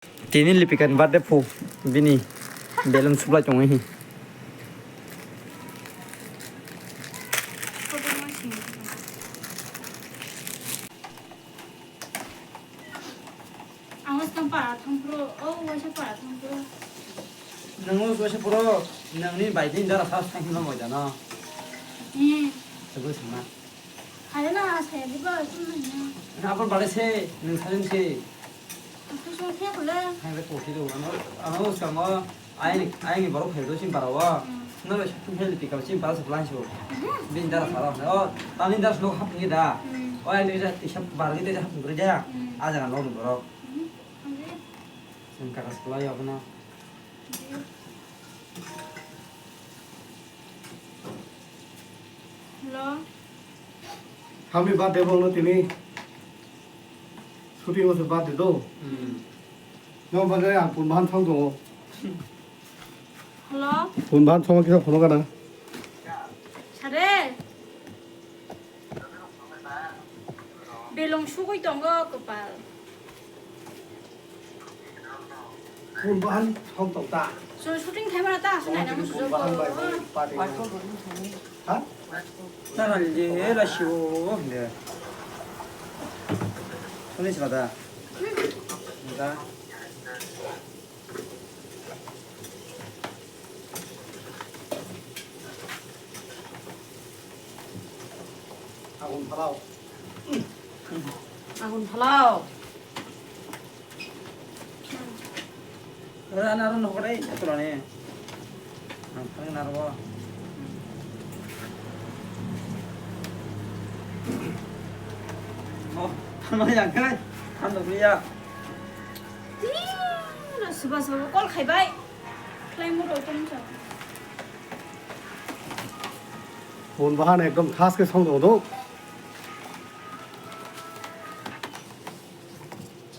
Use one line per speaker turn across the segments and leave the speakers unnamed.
Tini lipikan bad de pu bini belum sebelah cong ini.
Awas tempat tempro, oh wajah para tempro.
Nanggu suara pura, nangni baidin darah khas tangki nama jana. Sebut sama.
Ada na saya juga itu mana.
Apa balas se, nang saling se.
Aku cuma kayak boleh.
Hai be kosi do, anu sama ayang baru phedo sim parawa. Nang tu phel pikau sim para sebelah sih. Bin darah salah. Oh, tani darah slow hap ni dah. Oh, ini dah tisap barang itu dah hap kerja. Aja kan lo baru. Singkat sekolah ya apa na.
Hello.
Happy birthday बोलो तिमी छुट्टी हो तो birthday दो नौ बजे आप पुनभान थांग दो
Hello.
पुनभान थांग किसा फोन करना
잘해. belum suku itu enggak kepal.
पुनभान थांग तो ता
So syuting kamera tak senai nama susu.
पुनभान बाय पार्टी हाँ
나는 이제 라시오 근데 손이 지나다. 나
아군 팔아오
Akun halau.
나는 너그래 그러네. 안 나로 봐. 할머니 안 그래? 한도 그래야.
Dah sebab kol khai bay. Khai mu doi tom cha.
पुनभान एकदम खास के संग दो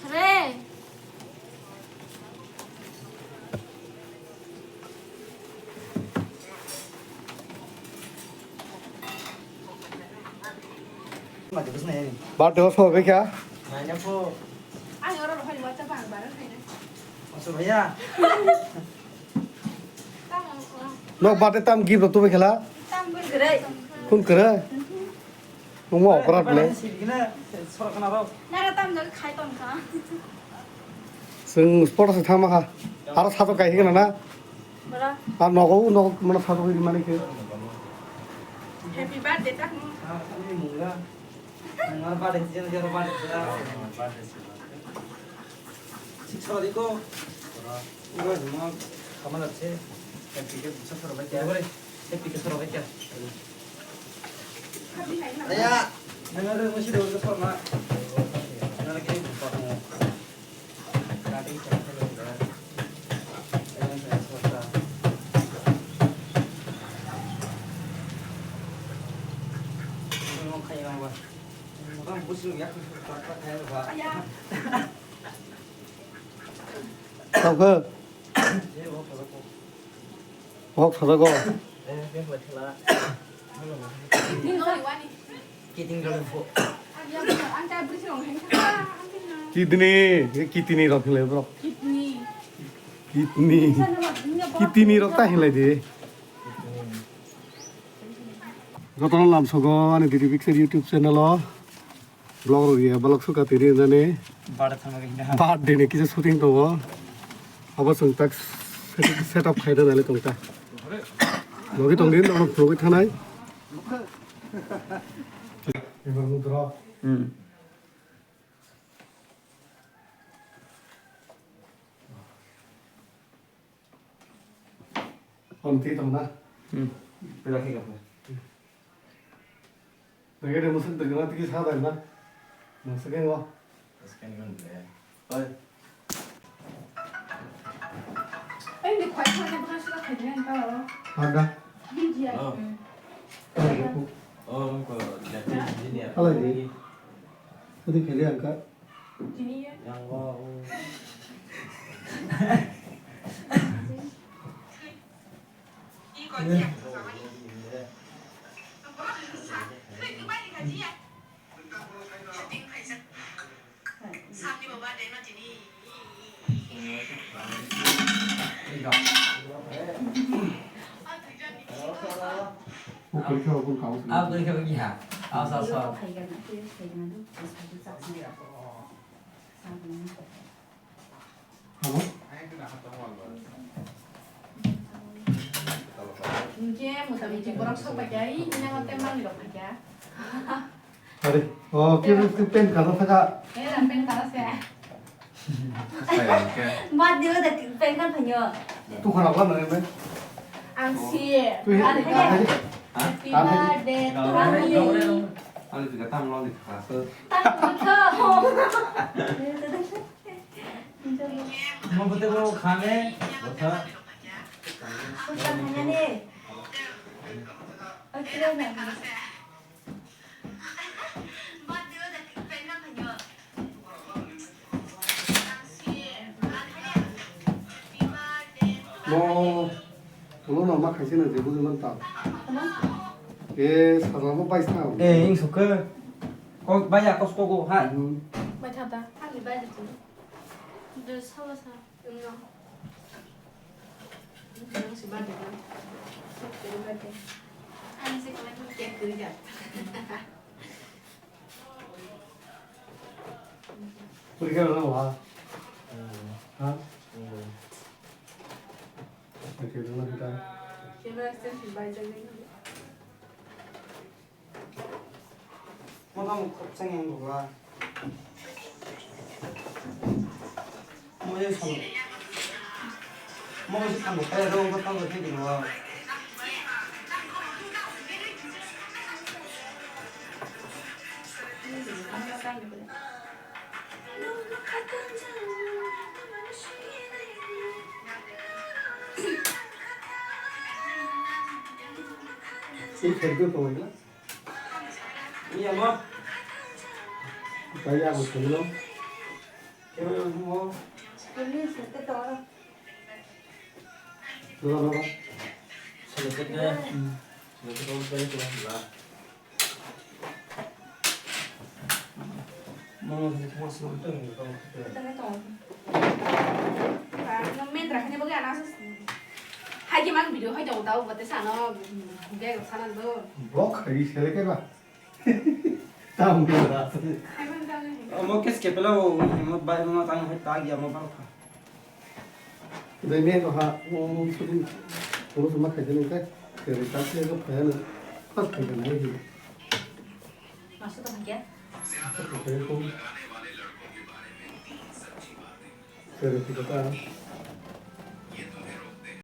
잘해.
맞아 무슨 애?
birthday हो सो भी क्या
아니야 뭐.
Ai ở đâu phải watch bảng bài này này.
어서 봐야.
Tao
no birthday तम गिफ्ट तो भी खेला
tao bên cái đây.
कौन करे नोंगो अपराध ले
시기나 서로 하나로.
Nãy tao nhớ khai tòn cả.
जों स्पर्टस थांमा खा आरो साथ गायहैगोन ना
Bala.
आ नगौ नग मन साथ होई माने के
Happy birthday tak.
아, 아니 뭔가. 나 바데 지는 저 바데. 식사가 있고. 이거 뭐 가만 잡지. 해피게 붙여서 밖에. 그래. 해피게 서로 밖에. 야, 내가 그 무시 도서 설마. 나는 게임 못 봐도. 나도 이렇게 하는 거야. 내가 좋았다. 이거 카이가 봐. 뭐가 무슨 약간 딱 해서 봐.
Ya.
sao cơ
예, 뭐 가서.
học thật go
네, 몇 번.
Ni ngồi qua đi.
기딩 걸는 거.
Anh giờ anh trai bữa chiều hành khá. Anh biết nào.
कितनी कितनी रख ले ब्रो
Kidney.
कितनी
Sao nó mà
कितनी रखता है ले दे गतन लाम सगो अनि दिदी पिक्चर YouTube चैनल ब्लॉग रो ब्लॉग सुका तेरे जाने
바다 타는 거
बात देने की शूटिंग तो वो अब संग तक सेटअप खाइदा नाले तंगता लोगे तंगिन और लोगे थानाय एबार मुद्रा 언제 떴나?
이렇게 가.
내가 무슨 드그나 되게 사다 있나? 무슨 거?
Ê, đi khoái thôi, em sẽ là phải nhanh tao đó.
한다.
Đi gì ạ?
그 레트
할래. 어디 별이 안 가?
Chị đi á.
양과
이거.
뭐 그렇게 하고 가고
아, 그러니까 여기야. 아,
이거
사서.
발견 발견도 자주 짝지라고 사는
하나?
이게 뭐 답이 지금 뭐라고 섞어야지 그냥 땜망이로 하자.
Rồi, cái bên cả nó phải ra.
얘는 뺑 달았어.
mà đưa được bên con phải nhờ
Tu khả năng này mấy.
앙시.
Tu hiện
아니
cái
그냥
này.
Happy birthday to you.
아니 그니까 땀 나오니까 가서
tăng cơ
뭐 그때로 가네. 좋다.
không tăng thành đi ơi cái đây này
nó mắc hay xin là gì cũng nó tạo. Cái sản phẩm bay sao?
예, 잉수 그. 거기 마야 거스 거고 하.
뭐 찾다. 하기 봐야지. 늘 사와서 응어. 앙시 받으라. 앙시 그만 함께 그러자.
우리가 nó 와. hả? Cái nó người ta.
제발 쌤 발전해.
뭐 하면 겁상인 거가. 뭐 여기서 뭐 시간 못 빼러 온 것 하고 되긴 와.
Cái khen cái tôi đó.
이야 뭐?
Cái da của tôi lắm.
개발 뭐?
Ini sete toro.
Nó.
selesai.
이렇게 너무 빨리 들어간다.
뭐 정말 쓰는 거
Kita cái toro.
nó men ra hanya bagi anak hai cái mang video hai jauh tahu buat sana dia ke sana tu
Block hay gì thế cái mà. Tao không biết là.
hai mang tahu
뭐 계속 별로 뭐 바이 뭐 땅에 했다 기야 뭐 바로.
Đây mẹ có hạ, nó cũng nó sẽ mắc cái này cái. Cái ta sẽ có phải là phát cái này gì.
Masuk tuh bagian.
Cái không. Cái thì chúng ta